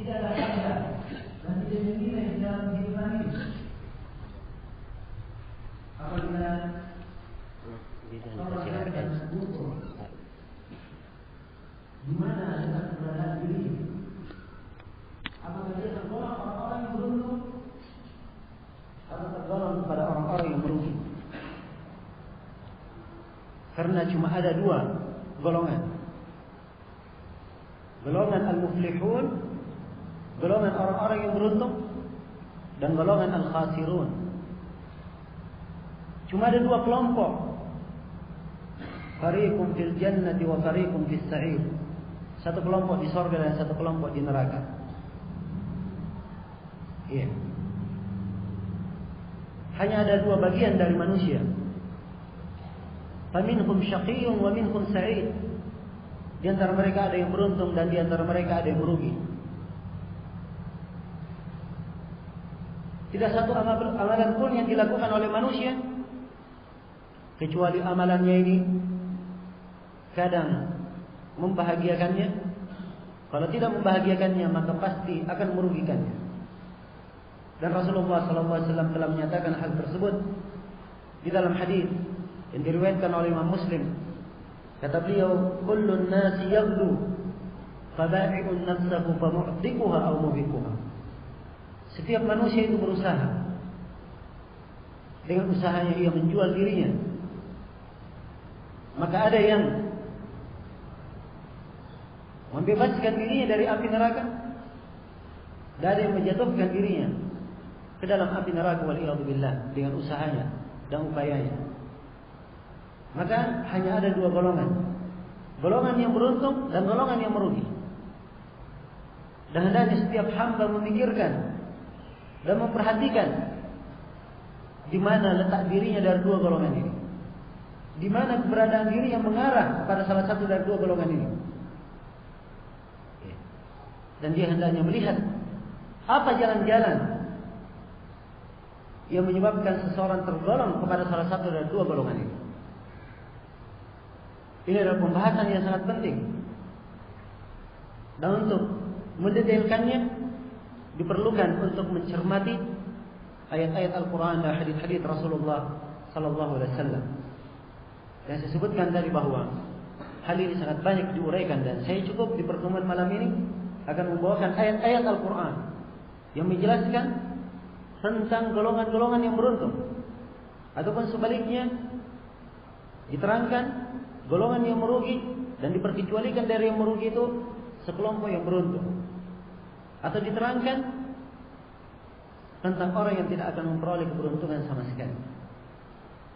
tidak ada harga dan tidak dinilai dalam kehidupan ini. Apabila orang yang bersyukur, di mana ada keberadaan diri, apakah dia tergolong orang-orang yang beruntung atau tergolong kepada orang-orang yang merugi? Karena cuma ada dua golongan. Golongan al-muflihun, golongan orang-orang yang beruntung, dan golongan al-khasirun. Cuma ada dua kelompok. Fariqun fil jannati wa fariqun fis sa'ir. Satu kelompok di surga dan satu kelompok di neraka. Iya. Hanya ada dua bagian dari manusia. Faminhum syaqiyyun wa minhum sa'id. Di antara mereka ada yang beruntung dan di antara mereka ada yang merugi. Tidak satu amalan pun yang dilakukan oleh manusia kecuali amalannya ini kadang membahagiakannya. Kalau tidak membahagiakannya, maka pasti akan merugikannya. Dan Rasulullah SAW telah menyatakan hal tersebut di dalam hadis yang diriwayatkan oleh Imam Muslim. Kata beliau, "Kullun nasi yaghdu, faba'i'un nafsahu famu'tiquha aw mubiquha." Setiap manusia itu berusaha. Dengan usahanya ia menjual dirinya. Maka ada yang membebaskan dirinya dari api neraka, dan ada yang menjatuhkan dirinya ke dalam api neraka wal-iyadzu billah dengan usahanya dan upayanya. Maka hanya ada dua golongan. Golongan yang beruntung dan golongan yang merugi. Dan hendaknya setiap hamba memikirkan dan memperhatikan di mana letak dirinya dari dua golongan ini. Di mana keberadaan diri yang mengarah pada salah satu dari dua golongan ini. Dan dia hendaknya melihat apa jalan-jalan yang menyebabkan seseorang tergolong kepada salah satu dari dua golongan ini. Ini adalah pembahasan yang sangat penting. Dan untuk mendetailkannya diperlukan untuk mencermati ayat-ayat Al-Quran dan hadis-hadis Rasulullah Sallallahu Alaihi Wasallam. Dan saya sebutkan tadi bahwa hal ini sangat banyak diuraikan, dan saya cukup di pertemuan malam ini akan membawakan ayat-ayat Al-Quran yang menjelaskan tentang golongan-golongan yang beruntung, ataupun sebaliknya diterangkan golongan yang merugi dan diperkecualikan dari yang merugi itu sekelompok yang beruntung, atau diterangkan tentang orang yang tidak akan memperoleh keberuntungan sama sekali.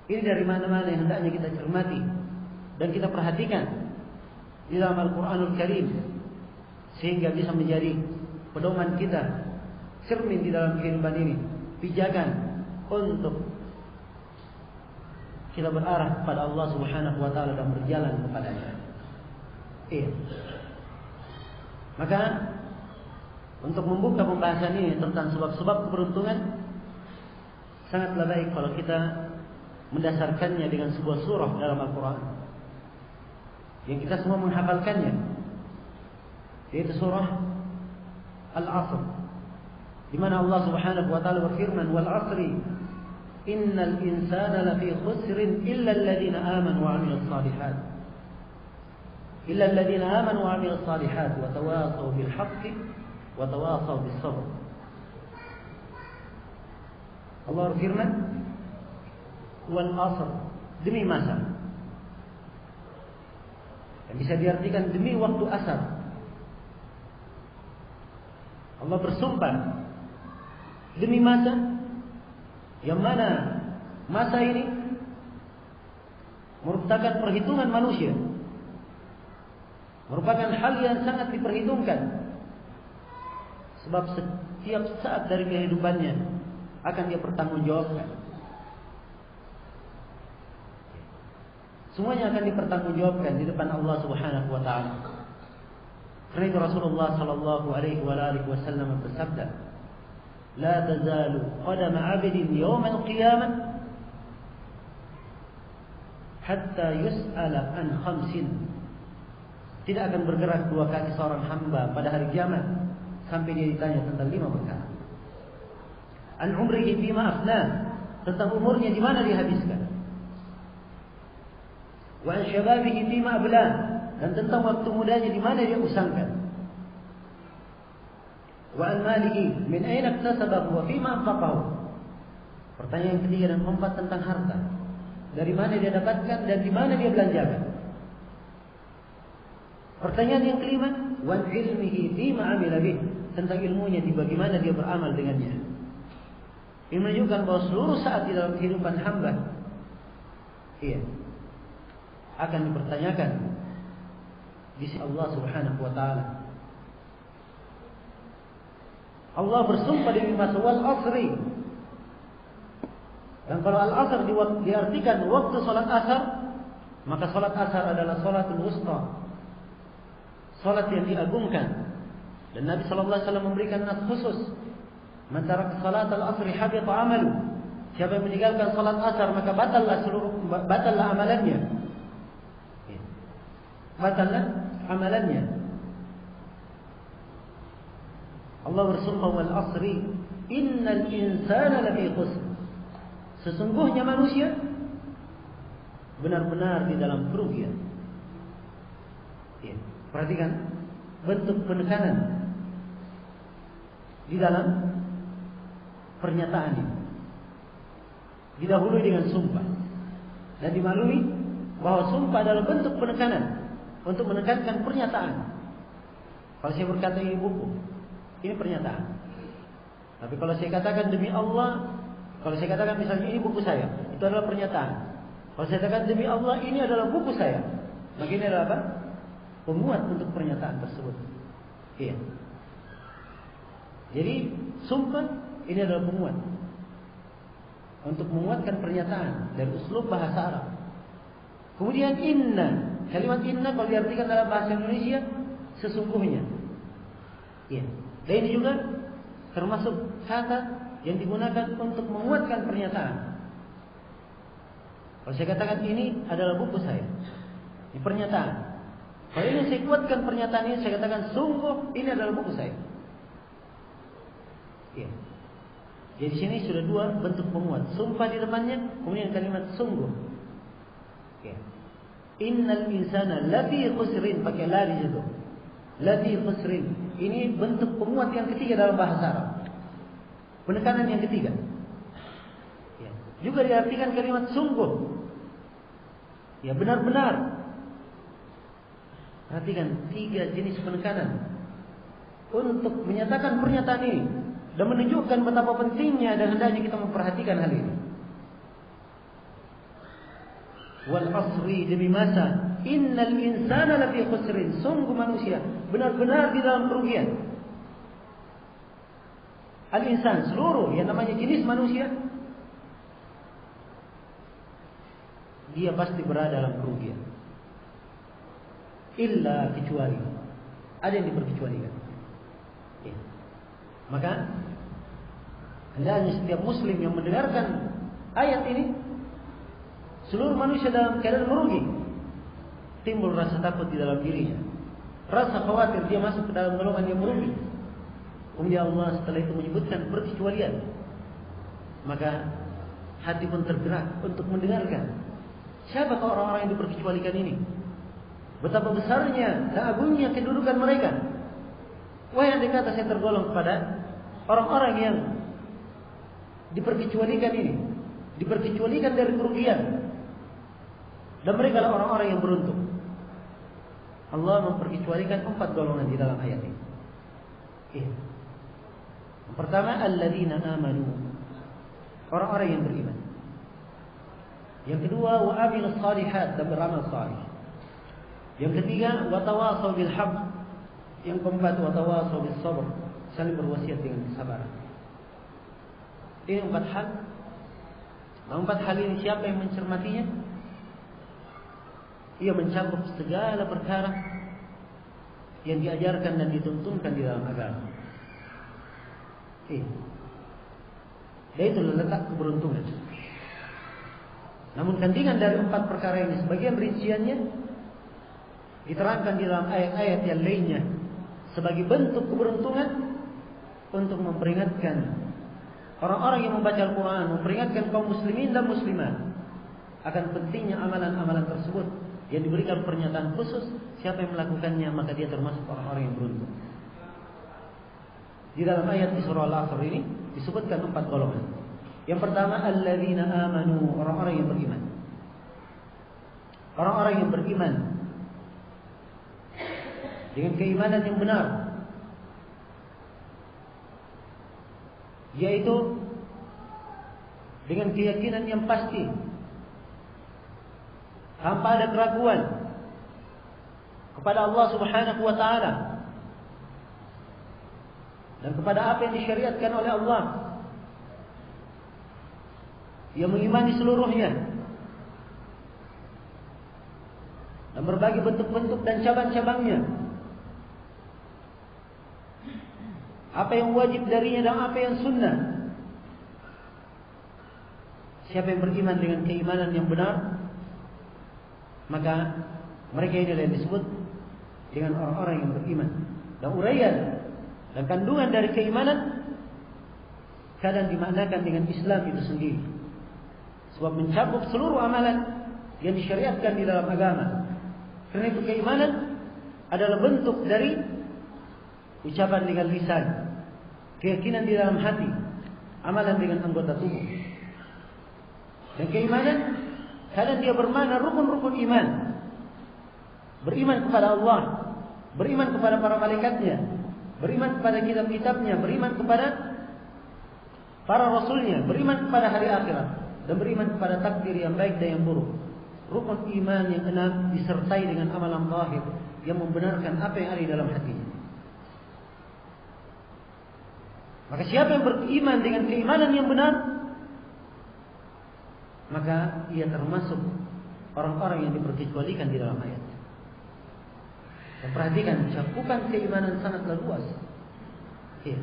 Ini dari mana-mana yang hendaknya kita cermati dan kita perhatikan di dalam Al-Quranul Karim, sehingga bisa menjadi pedoman kita, cermin di dalam kehidupan ini, pijakan untuk kita berarah kepada Allah Subhanahu wa taala dan berjalan kepadanya. Iya. Maka untuk membuka pembahasan ini tentang sebab-sebab keberuntungan, sangatlah baik kalau kita mendasarkannya dengan sebuah surah dalam Al-Quran yang kita semua menghafalkannya, yaitu surah Al-Asr, di mana Allah Subhanahu wa taala berfirman, "Wal 'asri innal insana lafi khusrin illa alladhina amanu wa 'amilus shalihat wa tawassaw bil haqqi wa tawassaw bis sabr." Allah berfirman, "Wal 'asr", demi masa. Yang bisa diartikan demi waktu asar. Allah bersumpah demi masa, yang mana masa ini merupakan perhitungan manusia, merupakan hal yang sangat diperhitungkan, sebab setiap saat dari kehidupannya akan dia pertanggungjawabkan. Semuanya akan dipertanggungjawabkan di depan Allah Subhanahu wa taala. Karena itu Rasulullah sallallahu alaihi wasallam bersabda, "La tazalu qadama 'abdin yawm al-qiyamah hatta yus'ala an khamsin." Tidak akan bergerak dua kaki seorang hamba pada hari kiamat sampai dia ditanya tentang 5 perkara. An umrihi fima afnah, tentang umurnya di mana dia habiskan. Wa an syababihi fima ablah, dan tentang waktu mudanya di mana dia usangkan. Wa an malihi min aina iktasabahu wa fima anfaqahu. Pertanyaan yang ketiga dan keempat tentang harta. Dari mana dia dapatkan dan di mana dia belanjakan. Pertanyaan yang kelima, wa an ilmihi fima amila bih, tentang ilmunya di bagaimana dia beramal dengannya. Ini menunjukkan bahwa seluruh saat di dalam kehidupan hamba akan dipertanyakan di sisi Allah Subhanahu wa taala. Allah bersumpah demi masa wal asri. Dan kalau al-asr diartikan waktu salat asar, maka salat asar adalah salatul wusta, salat yang diagungkan. Dan Nabi sallallahu alaihi wasallam memberikan nas khusus, man taraka salat al-asr habita amalu. Siapa yang meninggalkan salat asar maka batallah amalannya. Batallah amalannya. Allah bersumpah wal asri innal insana lafi khusr. Sesungguhnya manusia benar-benar di dalam kerugian. Perhatikan bentuk penekanan di dalam pernyataan ini. Didahului dengan sumpah dan dimaklumi bahwa sumpah adalah bentuk penekanan untuk menekankan pernyataan. Kalau saya berkata ini buku, ini pernyataan. Tapi kalau saya katakan demi Allah, kalau saya katakan misalnya ini buku saya, itu adalah pernyataan. Kalau saya katakan demi Allah ini adalah buku saya, maka ini adalah apa? Penguat untuk pernyataan tersebut. Iya. Jadi sumpah ini adalah penguat untuk menguatkan pernyataan dari uslub bahasa Arab. Kemudian inna, kalimat inna kalau diartikan dalam bahasa Indonesia sesungguhnya. Iya. Dan ini juga termasuk kata yang digunakan untuk menguatkan pernyataan. Kalau saya katakan ini adalah buku saya, ini pernyataan. Kalau ini saya kuatkan pernyataan ini, saya katakan sungguh ini adalah buku saya. Iya. Jadi sini sudah 2 bentuk penguat, sumpah di depannya, kemudian kalimat sungguh. Iya. Innal insana lafi khusrin, pakai la di situ. Lafi khusrin. Ini bentuk penguat yang ketiga dalam bahasa Arab. Penekanan yang ketiga. Ya. Juga diartikan kalimat sungguh. Ya, benar-benar. Perhatikan 3 jenis penekanan untuk menyatakan pernyataan ini dan menunjukkan betapa pentingnya dan hendaknya kita memperhatikan hal ini. Wal asri, demi masa, innal insana lafi khusrin, sungguh manusia benar-benar di dalam kerugian. Al-insan, seluruh yang namanya jenis manusia, dia pasti berada dalam kerugian. Illa, kecuali ada yang diperkecualikan. Ya. Maka hendaknya setiap muslim yang mendengarkan ayat ini, seluruh manusia dalam keadaan merugi. Timbul rasa takut di dalam dirinya, rasa khawatir dia masuk ke dalam golongan yang merugi. Kemudian Allah setelah itu menyebutkan perkecualian, maka hati pun tergerak untuk mendengarkan siapakah orang-orang yang diperkecualikan ini, betapa besarnya dan agungnya kedudukan mereka. Wahai andai kata saya tergolong kepada orang-orang yang diperkecualikan ini, diperkecualikan dari kerugian, dan mereka adalah orang-orang yang beruntung. Allah memperkecualikan 4 golongan di dalam ayat ini. Yang pertama, alladzina amanu, orang-orang yang beriman. Yang kedua, wa amilus shalihat, dan beramal salih. Yang ketiga, wa tawasaw bil haqq. Yang keempat, wa tawasaw bis sabr, saling berwasiat dengan kesabaran. Ini 4 hal. 4 hal ini siapa yang mencermatinya? Ia mencakup segala perkara yang diajarkan dan dituntunkan di dalam agama. Dan itu letak keberuntungan. Namun kandungan dari 4 perkara ini, sebagian rinciannya diterangkan di dalam ayat-ayat yang lainnya sebagai bentuk keberuntungan untuk memperingatkan orang-orang yang membaca Al-Quran, memperingatkan kaum muslimin dan muslimat akan pentingnya amalan-amalan tersebut yang diberikan pernyataan khusus. Siapa yang melakukannya maka dia termasuk orang-orang yang beruntung. Di dalam ayat di surah Al-Asr ini disebutkan 4 golongan. Yang pertama, alladzina amanu, orang-orang yang beriman. Orang-orang yang beriman dengan keimanan yang benar, yaitu dengan keyakinan yang pasti, tanpa ada keraguan kepada Allah Subhanahu wa taala dan kepada apa yang disyariatkan oleh Allah. Ia mengimani seluruhnya dan berbagai bentuk-bentuk dan cabang-cabangnya, apa yang wajib darinya dan apa yang sunnah. Siapa yang beriman dengan keimanan yang benar, maka mereka ini yang disebut dengan orang-orang yang beriman. Dan uraian dan kandungan dari keimanan kadang dimaknakan dengan Islam itu sendiri, sebab mencakup seluruh amalan yang disyariatkan di dalam agama. Karena itu keimanan adalah bentuk dari ucapan dengan lisan, keyakinan di dalam hati, amalan dengan anggota tubuh. Dan keimanan kadang dia bermakna rukun-rukun iman. Beriman kepada Allah, beriman kepada para malaikatnya, beriman kepada kitab-kitabnya, beriman kepada para rasulnya, beriman kepada hari akhirat, dan beriman kepada takdir yang baik dan yang buruk. Rukun iman yang 6 disertai dengan amalan zahir yang membenarkan apa yang ada di dalam hatinya. Maka siapa yang beriman dengan keimanan yang benar, maka ia termasuk orang-orang yang diperkecualikan di dalam ayat. Dan perhatikan, cakupan keimanan sangatlah luas. Ya.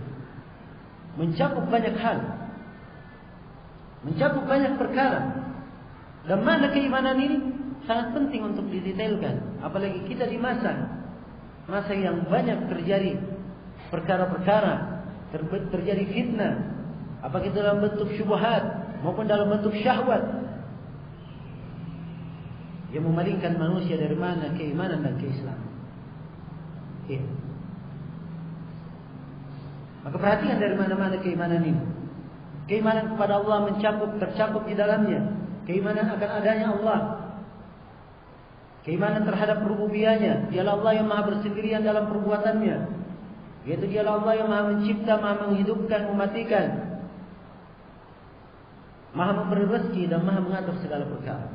Mencakup banyak hal, mencakup banyak perkara. Dan mana keimanan ini sangat penting untuk didetailkan. Apalagi kita di masa yang banyak terjadi perkara-perkara, terjadi fitnah, apakah itu dalam bentuk syubhat maupun dalam bentuk syahwat, yang memalingkan manusia dari mana keimanan dan keislaman. Ya. Maka perhatikan dari mana-mana keimanan ini. Keimanan kepada Allah tercakup di dalamnya. Keimanan akan adanya Allah. Keimanan terhadap rububiyahnya. Dialah Allah yang maha bersendirian dalam perbuatannya. Yaitu dialah Allah yang maha mencipta, maha menghidupkan, mematikan, maha memberi rezeki dan maha mengatur segala perkara.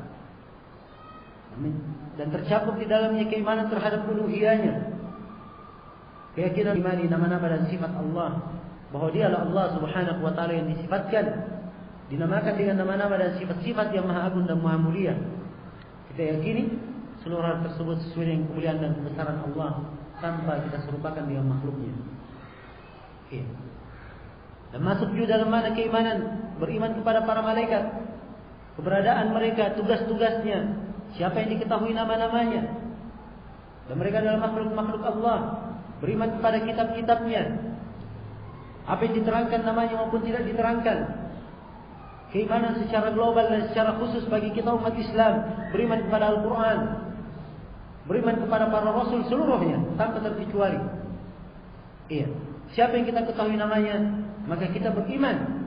Dan tercakup di dalamnya keimanan terhadap uluhiyahnya. Keyakinan imani nama-nama dan sifat Allah, bahwa dialah Allah Subhanahu wa taala yang disifatkan, dinamakan dengan nama-nama dan sifat-sifat yang maha agung dan maha mulia. Kita yakini seluruh hal tersebut sesuai dengan kemuliaan dan kebesaran Allah, tanpa kita serupakan dengan makhluknya. Ya. Dan masuk juga dalam mana keimanan, beriman kepada para malaikat, keberadaan mereka, tugas-tugasnya, siapa yang diketahui nama-namanya, dan mereka adalah makhluk-makhluk Allah. Beriman kepada kitab-kitabnya, apa yang diterangkan namanya maupun tidak diterangkan. Keimanan secara global dan secara khusus bagi kita umat Islam, beriman kepada Al-Quran, beriman kepada para Rasul seluruhnya tanpa terkecuali. Iya. Siapa yang kita ketahui namanya, maka kita beriman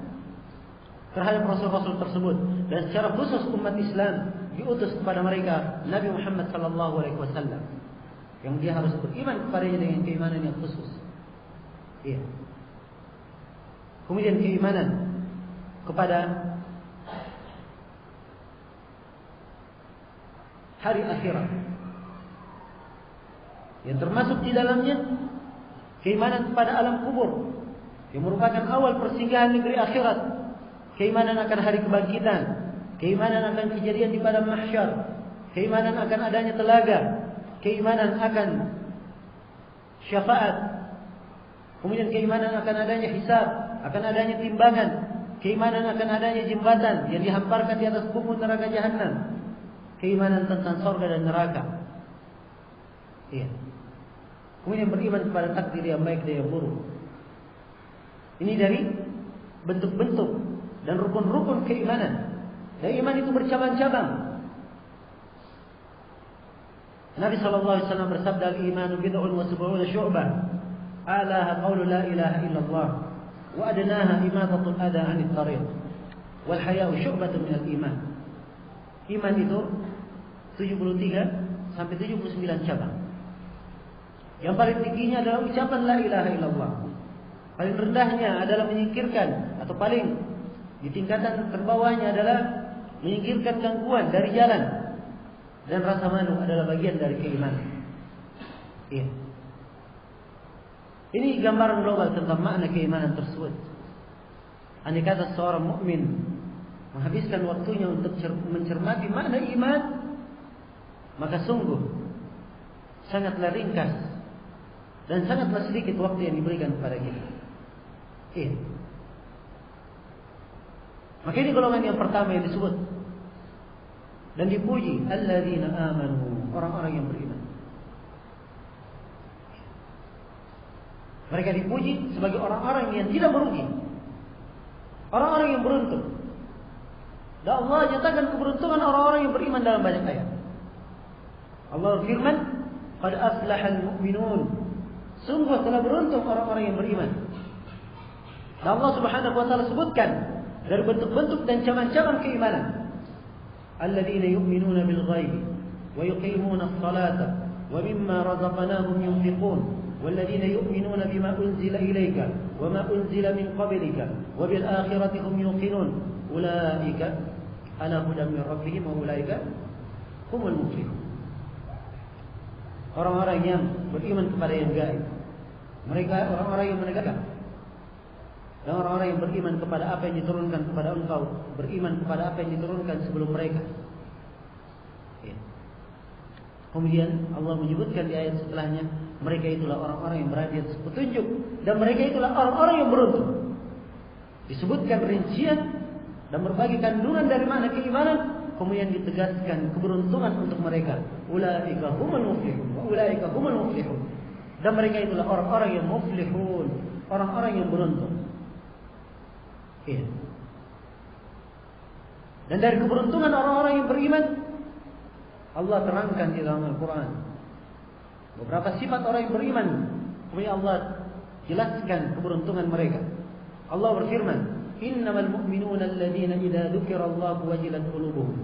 terhadap Rasul-Rasul tersebut. Dan secara khusus umat Islam diutus kepada mereka Nabi Muhammad SAW, yang dia harus beriman kepadanya dengan keimanan yang khusus. Iya. Kemudian keimanan kepada hari akhirat, yang termasuk di dalamnya keimanan kepada alam kubur, yang merupakan awal persinggahan negeri akhirat. Keimanan akan hari kebangkitan, keimanan akan kejadian di padang mahsyar, keimanan akan adanya telaga, keimanan akan syafaat, kemudian keimanan akan adanya hisab, akan adanya timbangan, keimanan akan adanya jembatan yang dihamparkan di atas bumi neraka jahanam, keimanan tentang surga dan neraka. Iya. Kemudian beriman kepada takdir yang baik dan yang buruk. Ini dari bentuk-bentuk dan rukun-rukun keimanan. Dan iman itu bercabang-cabang. Nabi SAW bersabda, al-imanu bid'un wa sab'una syu'bah, a'laha qawlu la ilaha illallah, wa adnaha imatatul adha 'anil tariq, wal haya'u syu'batun minal iman. Iman itu 73 sampai 79 cabang. Yang paling tingginya adalah ucapan la ilaha illallah. Paling rendahnya adalah menyingkirkan, atau paling di tingkatan terbawahnya adalah menyingkirkan gangguan dari jalan. Dan rasa malu adalah bagian dari keimanan. Iya. Ini gambaran global tentang makna keimanan tersebut. Andai kata seorang mukmin menghabiskan waktunya untuk mencermati makna iman, maka sungguh sangatlah ringkas dan sangatlah sedikit waktu yang diberikan kepada kita. Iya. Maka ini golongan yang pertama yang disebut dan dipuji, alladzina amanu, orang-orang yang beriman. Mereka dipuji sebagai orang-orang yang tidak merugi, orang-orang yang beruntung. Dan Allah nyatakan keberuntungan orang-orang yang beriman dalam banyak ayat. Allah berfirman, qad aflahal mu'minun, sungguh telah beruntung orang-orang yang beriman. Dan Allah Subhanahu wa taala sebutkan dari bentuk-bentuk dan cabang-cabang keimanan, alladzina yu'minuna bil ghaibi wa yuqimuna as-salata wa mimma razaqnahum yunfiqun walladzina yu'minuna bima unzila ilayka wa ma unzila min qablika wa bil akhirati hum yuqinun ulaika ala hudan min rabbihim wa ulaika humul muflihun. Orang-orang yang beriman kepada yang gaib, mereka orang-orang yang menegakkan. Dan orang-orang yang beriman kepada apa yang diturunkan kepada engkau, beriman kepada apa yang diturunkan sebelum mereka. Ya. Kemudian Allah menyebutkan di ayat setelahnya, mereka itulah orang-orang yang berada di atas petunjuk, dan mereka itulah orang-orang yang beruntung. Disebutkan rincian dan berbagai kandungan dari makna keimanan, kemudian ditegaskan keberuntungan untuk mereka. Ulaika humul muflihun wa ulaika humul muflihun. Dan mereka itulah orang-orang yang muflihun, orang-orang yang beruntung. Ya. Dan dari keberuntungan orang-orang yang beriman, Allah terangkan di dalam Al-Quran beberapa sifat orang yang beriman. Kemudian Allah jelaskan keberuntungan mereka. Allah berfirman, innamal mu'minuna alladhina idza dzukirallahu wajilat qulubuhum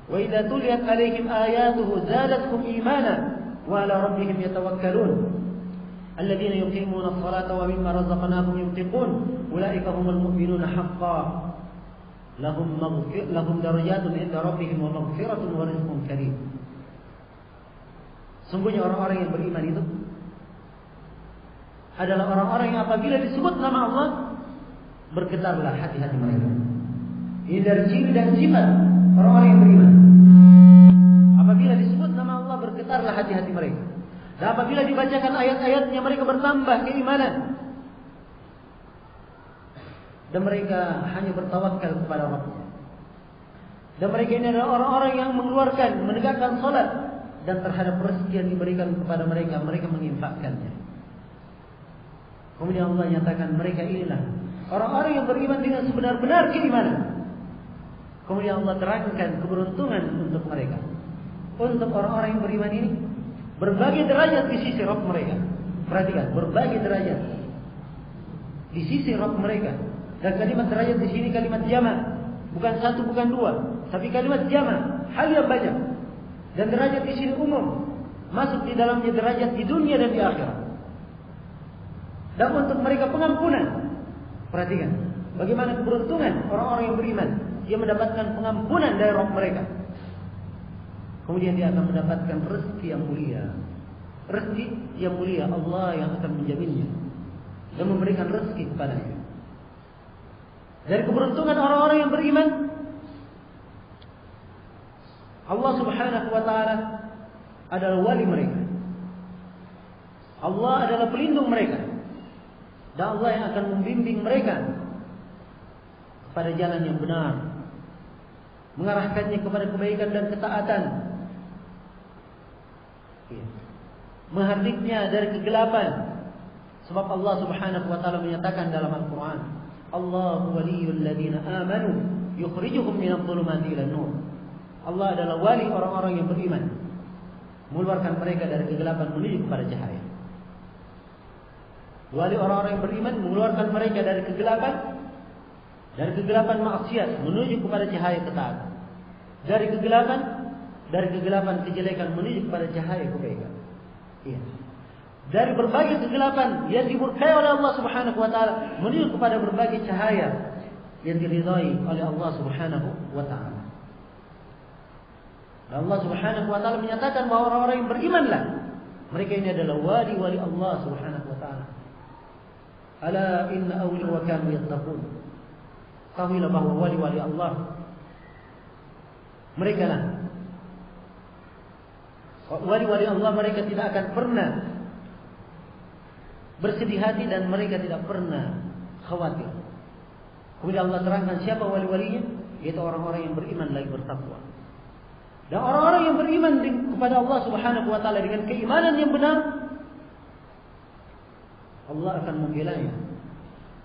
wa idza tuliyat 'alaihim ayatuhu zadatuhum imana wa 'ala rabbihim yatawakkalun الذين يقيمون الصلاة ومما رزقناهم ينفقون أولئك هم المؤمنون حقا لهم درجات عند ربهم ومغفرة ورزق كريم. Sungguhnya orang-orang yang beriman itu adalah orang-orang yang apabila disebut nama Allah bergetarlah hati-hati mereka. Ini dari ciri dan sifat orang-orang yang beriman. Apabila disebut nama Allah bergetarlah hati-hati mereka. Dan apabila dibacakan ayat-ayatnya mereka bertambah keimanan. Dan mereka hanya bertawakal kepada Rabbnya. Dan mereka ini adalah orang-orang yang mengeluarkan, menegakkan salat, dan terhadap rezeki yang diberikan kepada mereka, mereka menginfakkannya. Kemudian Allah nyatakan mereka inilah orang-orang yang beriman dengan sebenar-benar keimanan. Kemudian Allah terangkan keberuntungan untuk mereka. Untuk orang-orang yang beriman ini berbagai derajat di sisi Rabb mereka. Perhatikan, berbagai derajat di sisi Rabb mereka. Dan kalimat derajat di sini kalimat jama', bukan satu, bukan dua, tapi kalimat jama', hal yang banyak. Dan derajat di sini umum, masuk di dalamnya derajat di dunia dan di akhirat. Dan untuk mereka pengampunan. Perhatikan, bagaimana keberuntungan orang-orang yang beriman, dia mendapatkan pengampunan dari Rabb mereka. Kemudian dia akan mendapatkan rezeki yang mulia. Rezeki yang mulia, Allah yang akan menjaminnya dan memberikan rezeki kepadanya. Dari keberuntungan orang-orang yang beriman, Allah Subhanahu wa ta'ala adalah wali mereka. Allah adalah pelindung mereka. Dan Allah yang akan membimbing mereka pada jalan yang benar, mengarahkannya kepada kebaikan dan ketaatan, menghardiknya dari kegelapan, Sebab Allah Subhanahu wa taala menyatakan dalam Al-Qur'an, Allahu waliyul ladzina amanu yukhrijuhum minadh dhulumati ilan nur. Allah adalah wali orang-orang yang beriman, mengeluarkan mereka dari kegelapan menuju kepada cahaya. Wali orang-orang yang beriman mengeluarkan mereka dari kegelapan maksiat menuju kepada cahaya ketaatan. Dari kegelapan kejelekan menuju kepada cahaya kebaikan. Iya. Dari berbagai kegelapan yang dimurkai oleh Allah Subhanahu wa taala menuju kepada berbagai cahaya yang diridhai oleh Allah Subhanahu wa taala. Allah Subhanahu wa taala menyatakan bahwa orang-orang yang berimanlah mereka ini adalah wali-wali Allah Subhanahu wa taala. Ala inna awliya wa kanu yattaqun. Ketahuilah bahwa wali-wali Allah mereka lah wali-wali Allah, mereka tidak akan pernah bersedih hati dan mereka tidak pernah khawatir. Kemudian Allah terangkan siapa wali-walinya, yaitu orang-orang yang beriman lagi bertakwa. Dan orang-orang yang beriman kepada Allah Subhanahu wa taala dengan keimanan yang benar, Allah akan membelanya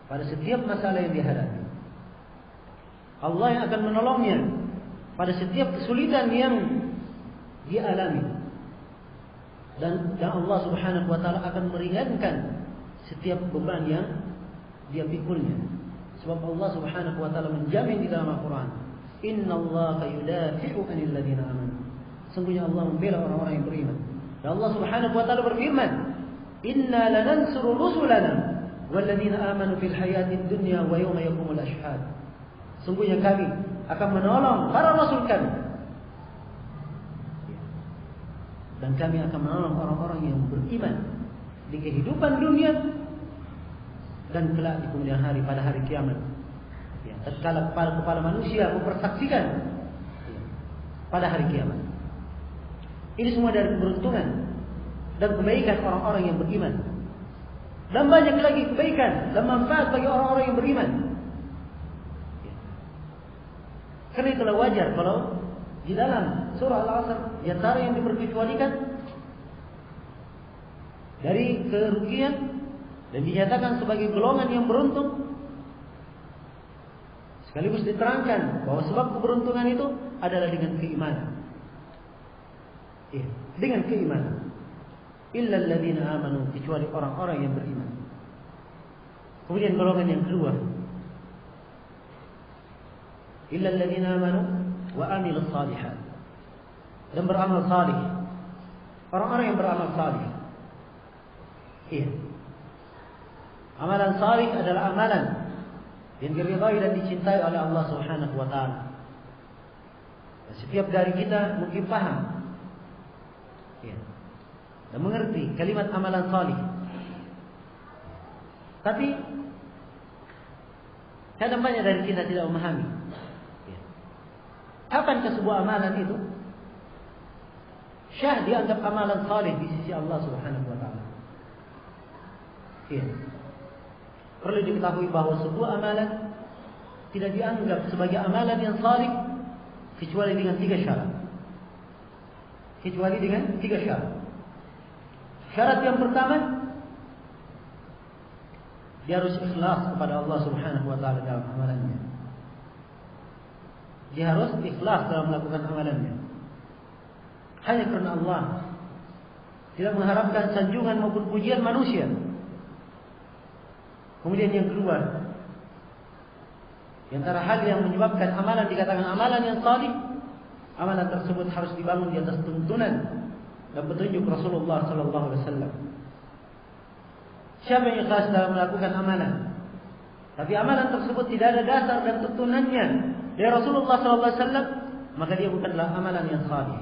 pada setiap masalah yang dihadapi. Allah yang akan menolongnya pada setiap kesulitan yang dia alami. Dan Allah Subhanahu wa taala akan meringankan setiap beban yang dia pikulnya. Sebab Allah Subhanahu wa taala menjamin di dalam Al-Qur'an, "Innallaha yudafi'u 'anil ladzina amanu." Sungguhnya Allah membela orang-orang yang beriman. Dan Allah Subhanahu wa taala berfirman, "Inna lanansuru rusulana wal ladzina amanu fil hayatid dunya wa yawma yaqumul ashhad." Sungguhnya kami akan menolong para rasul kami. Dan kami akan menolong orang-orang yang beriman di kehidupan dunia dan kelak di kemudian hari pada hari kiamat. Ya, tatkala kepala manusia mempersaksikan pada hari kiamat. Ini semua dari keberuntungan dan kebaikan orang-orang yang beriman. Dan banyak lagi kebaikan dan manfaat bagi orang-orang yang beriman. Ya. Karena itulah wajar kalau di dalam surah Al-Asr, di antara yang diperkecualikan dari kerugian dan dinyatakan sebagai golongan yang beruntung, sekaligus diterangkan bahwa sebab keberuntungan itu adalah dengan keimanan. Dengan keimanan. Illal ladzina amanu, kecuali orang-orang yang beriman. Kemudian golongan yang kedua, illal ladzina amanu wa amilus salihat, dan beramal salih. Orang-orang yang beramal salih. Iya. Amalan salih adalah amalan yang diridhai dan dicintai oleh Allah Subhanahu wa taala. Setiap dari kita mungkin paham, ya, dan mengerti kalimat amalan salih. Tapi kadang banyak dari kita tidak memahami kapankah sebuah amalan itu syah dianggap amalan salih di sisi Allah Subhanahu wa taala. Ya. Perlu diketahui bahwa sebuah amalan tidak dianggap sebagai amalan yang salih kecuali dengan 3 syarat. Syarat yang pertama, dia harus ikhlas kepada Allah Subhanahu wa taala dalam amalannya. Dia harus ikhlas dalam melakukan amalannya, hanya karena Allah, tidak mengharapkan sanjungan maupun pujian manusia. Kemudian yang kedua, di antara hal yang menyebabkan amalan dikatakan amalan yang salih, amalan tersebut harus dibangun di atas tuntunan dan petunjuk Rasulullah sallallahu alaihi wasallam. Siapa yang ikhlas dalam melakukan amalan, tapi amalan tersebut tidak ada dasar dan tuntunannya dari Rasulullah sallallahu alaihi wasallam, maka dia bukanlah amalan yang salih.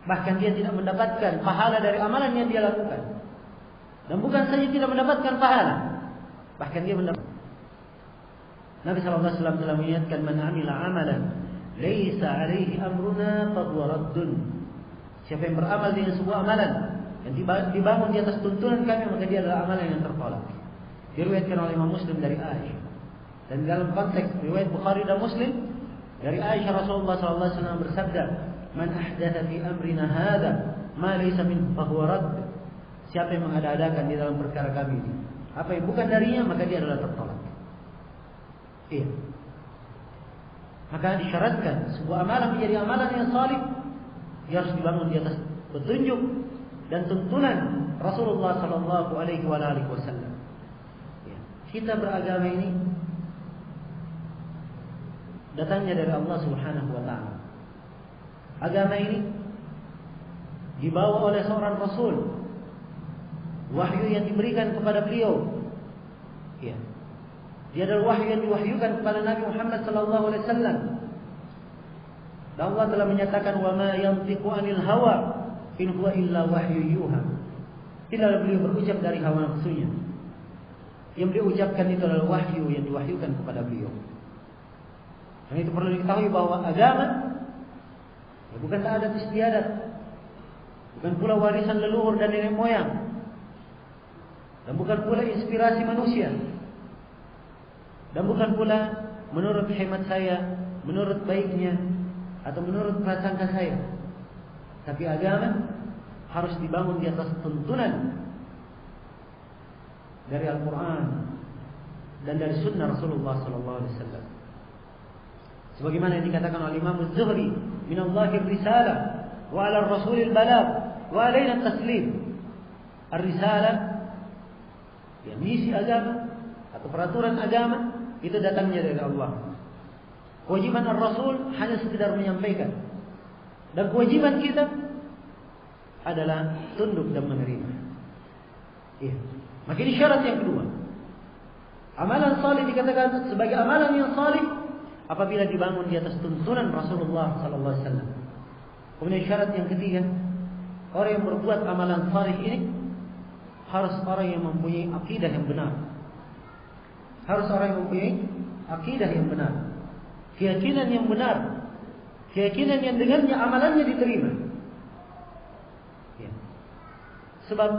Bahkan dia tidak mendapatkan pahala dari amalan yang dia lakukan. Dan bukan saja tidak mendapatkan pahala, bahkan dia mendapat. Nabi sallallahu alaihi wasallam telah mengingatkan, "Man 'amila 'amalan laisa 'alaihi amruna fa huwa raddun." Siapa yang beramal dengan sebuah amalan yang dibangun di atas tuntunan kami, maka dia adalah amalan yang tertolak. Diriwayatkan oleh Imam Muslim dari Aisyah. Dan dalam konteks riwayat Bukhari dan Muslim dari Aisyah, Rasulullah sallallahu alaihi wasallam bersabda, "Man ahdatha fi amrina hadza ma laysa minhu fa huwa radd." siapa yang mengada-adakan di dalam perkara kami ini apa yang bukan darinya, maka dia adalah tertolak. Iya. Maka disyaratkan sebuah amalan menjadi amalan yang salih, dia harus dibangun di atas petunjuk dan tuntunan Rasulullah sallallahu alaihi wasallam. Ya. Kita beragama ini datangnya dari Allah Subhanahu wa taala. Agama ini dibawa oleh seorang rasul. Wahyu yang diberikan kepada beliau. Ya. Dia adalah wahyu yang diwahyukan kepada Nabi Muhammad sallallahu alaihi wasallam. Dan Allah telah menyatakan wa ma yantiqu 'anil hawa in huwa illa wahyu yuha. Tidaklah beliau berucap dari hawa nafsunya. Yang beliau ucapkan itu adalah wahyu yang diwahyukan kepada beliau. Dan itu perlu diketahui bahwa agama ya bukan adat istiadat, bukan pula warisan leluhur dan nenek moyang, dan bukan pula inspirasi manusia, dan bukan pula menurut hemat saya, menurut baiknya, atau menurut prasangka saya. Tapi agama harus dibangun di atas tuntunan dari Al-Quran dan dari Sunnah Rasulullah SAW. Sebagaimana yang dikatakan oleh Imam Az-Zuhri, min Allahir risalah wa 'ala ar-rasulil balagh wa 'alaina at-taslim. Ar-risalah, ya, misi agama atau peraturan agama itu datangnya dari Allah. Kewajiban Ar-Rasul hanya sekedar menyampaikan, dan kewajiban kita adalah tunduk dan menerima. Ya. Maka ini syarat yang kedua. Amalan salih dikatakan sebagai amalan yang salih apabila dibangun di atas tuntunan Rasulullah sallallahu alaihi wasallam. Kemudian syarat yang ketiga, orang yang berbuat amalan salih ini harus orang yang mempunyai akidah yang benar. Harus orang yang mempunyai akidah yang benar, keyakinan yang benar, keyakinan yang dengannya amalannya diterima. Ya. Sebab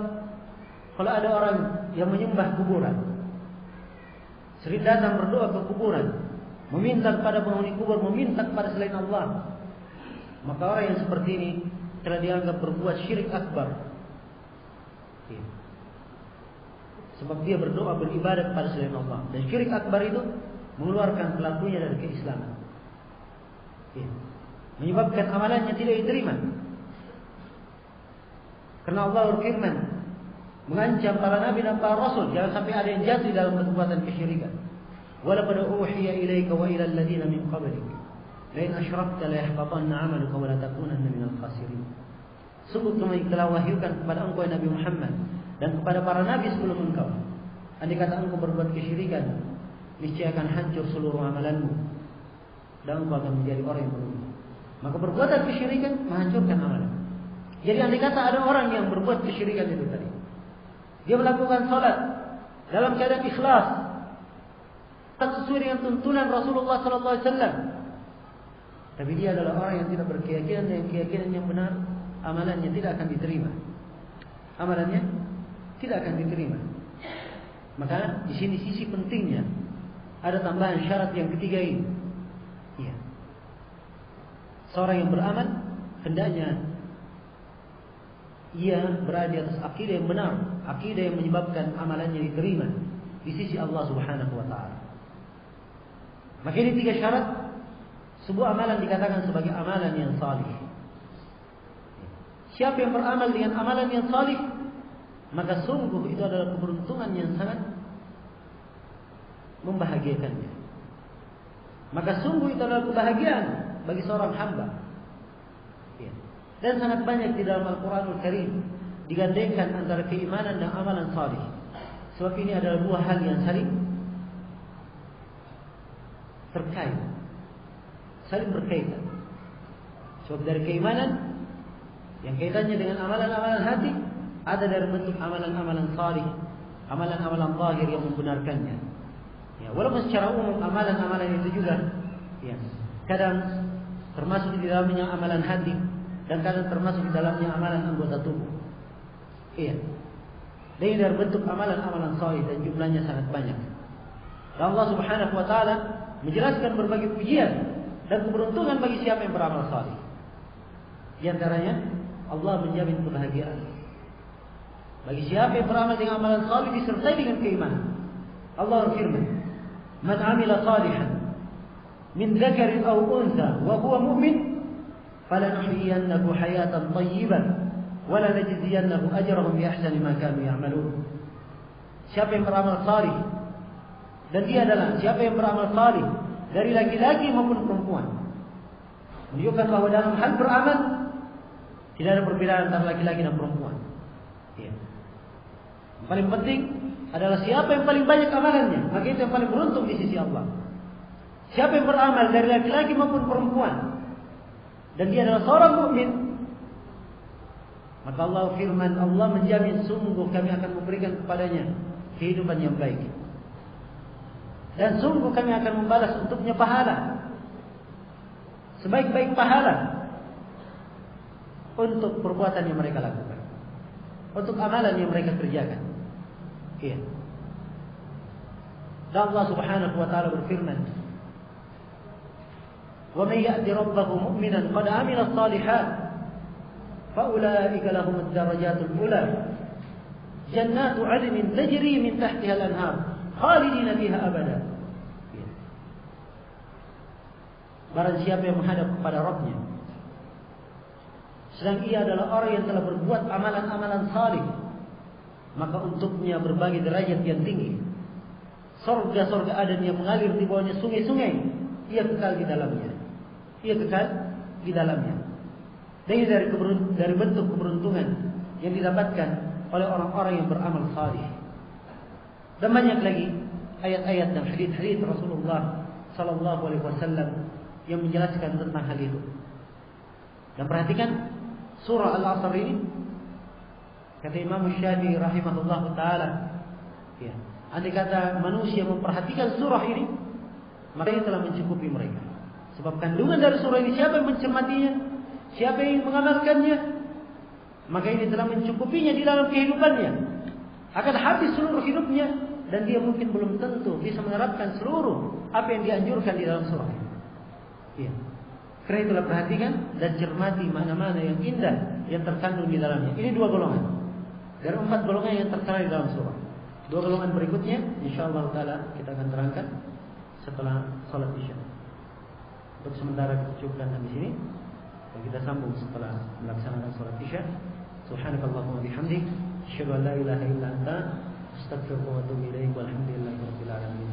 kalau ada orang yang menyembah kuburan, sering datang berdoa ke kuburan, meminta kepada penghuni kubur, meminta kepada selain Allah, maka orang yang seperti ini telah dianggap berbuat syirik akbar. Ya. Sebab dia berdoa beribadah kepada selain Allah, dan syirik akbar itu mengeluarkan pelakunya dari keislaman. Ya. Menyebabkan amalannya tidak diterima. Karena Allah berfirman mengancam para nabi dan para rasul, jangan sampai ada yang jatuh dalam perbuatan kesyirikan. Walaqad uhiya ilaika wa ila alladziina min qablik la in asyrakta la yahbatanna 'amaluka wa la takunanna minal khasirin. Sungguh kami telah wahyukan kepada engkau Nabi Muhammad dan kepada para nabi sebelum engkau, andai kata engkau berbuat kesyirikan, niscaya akan hancur seluruh amalanmu dan engkau akan menjadi orang yang merugi. Maka perbuatan kesyirikan menghancurkan amalan. Jadi andai kata ada orang yang berbuat kesyirikan itu tadi, dia melakukan salat dalam keadaan ikhlas, sesuai dengan tuntunan Rasulullah SAW, tapi dia adalah orang yang tidak berkeyakinan dengan keyakinan yang benar, amalannya tidak akan diterima. Amalannya tidak akan diterima. Maka di sini sisi pentingnya ada tambahan syarat yang ketiga ini. Ya. Seorang yang beramal hendaknya ia berada di atas akidah yang benar, akidah yang menyebabkan amalannya diterima di sisi Allah Subhanahu wa taala. Maka ini tiga syarat sebuah amalan dikatakan sebagai amalan yang salih. Siapa yang beramal dengan amalan yang salih, maka sungguh itu adalah keberuntungan yang sangat membahagiakannya. Maka sungguh itu adalah kebahagiaan bagi seorang hamba. Ya. Dan sangat banyak di dalam Al-Quranul Karim digandengkan antara keimanan dan amalan salih. Sebab ini adalah dua hal yang saling terkait, saling berkaitan. Sebab dari keimanan yang kaitannya dengan amalan-amalan hati ada dari bentuk amalan-amalan salih, amalan-amalan zahir yang membenarkannya. Ya, walaupun secara umum amalan-amalan itu juga, ya, kadang termasuk di dalamnya amalan hati dan kadang termasuk di dalamnya amalan anggota tubuh. Iya. Dan ini dari bentuk amalan-amalan salih dan jumlahnya sangat banyak. Dan Allah Subhanahu wa taala menjelaskan berbagai pujian dan keberuntungan bagi siapa yang beramal salih. Di antaranya Allah menjamin kebahagiaan. Bagi siapa yang beramal dengan amalan salih disertai dengan keimanan. Allah berfirman, "Man 'amila salihan min dzakarin aw untha wa huwa mu'min, falanuhyiyannahu hayatan thayyibah wa lanajziyannahu ajrahum bi ahsani ma kanu ya'malun." Siapa yang beramal salih, dan dia adalah siapa yang beramal salih dari laki-laki maupun perempuan, menunjukkan bahwa dalam hal beramal tidak ada perbedaan antara laki-laki dan perempuan. Ya. Yang paling penting adalah siapa yang paling banyak amalannya, maka itu yang paling beruntung di sisi Allah. Siapa yang beramal dari laki-laki maupun perempuan dan dia adalah seorang mukmin, maka Allah firman, Allah menjamin sungguh kami akan memberikan kepadanya kehidupan yang baik. Dan sungguh kami akan membalas untuknya pahala, sebaik-baik pahala untuk perbuatan yang mereka lakukan, untuk amalan yang mereka kerjakan. Iya. Dan Allah Subhanahu wa taala berfirman, "Wa may ya'ti rabbahu mu'minan qad 'amila as-shalihat fa ulaika lahum ad-darajatul ula jannatu 'adnin tajri min tahtiha al-anhar khalidina fiha abada." Barang siapa yang menghadap kepada Rabbnya, sedang ia adalah orang yang telah berbuat amalan-amalan salih, maka untuknya berbagai derajat yang tinggi. Surga-surga Aden yang mengalir di bawahnya sungai-sungai, ia kekal di dalamnya. Ia kekal di dalamnya. Dan ini dari bentuk keberuntungan yang didapatkan oleh orang-orang yang beramal salih. Dan banyak lagi ayat-ayat dan hadis-hadis Rasulullah sallallahu alaihi wasallam yang menjelaskan tentang hal itu. Dan perhatikan surah Al-Asr ini, kata Imam Syafi'i rahimahullah taala, ya, andai kata manusia memperhatikan surah ini, maka ini telah mencukupi mereka. Sebab kandungan dari surah ini, siapa yang mencermatinya, siapa yang mengamalkannya, maka ini telah mencukupinya di dalam kehidupannya. Akan habis seluruh hidupnya, dan dia mungkin belum tentu bisa menerapkan seluruh apa yang dianjurkan di dalam surah ini. Ya. Karena itulah perhatikan dan cermati mana-mana yang indah yang terkandung di dalamnya. Ini 2 golongan dari 4 golongan yang tertera di dalam surah. 2 golongan berikutnya insyaallah taala kita akan terangkan setelah salat Isya. Untuk sementara kita cukupkan di sini dan kita sambung setelah melaksanakan salat Isya. Subhanakallahumma bihamdik, asyhadu an la ilaha illa anta, astaghfiruka wa atubu ilaik, walhamdulillahi rabbil alamin.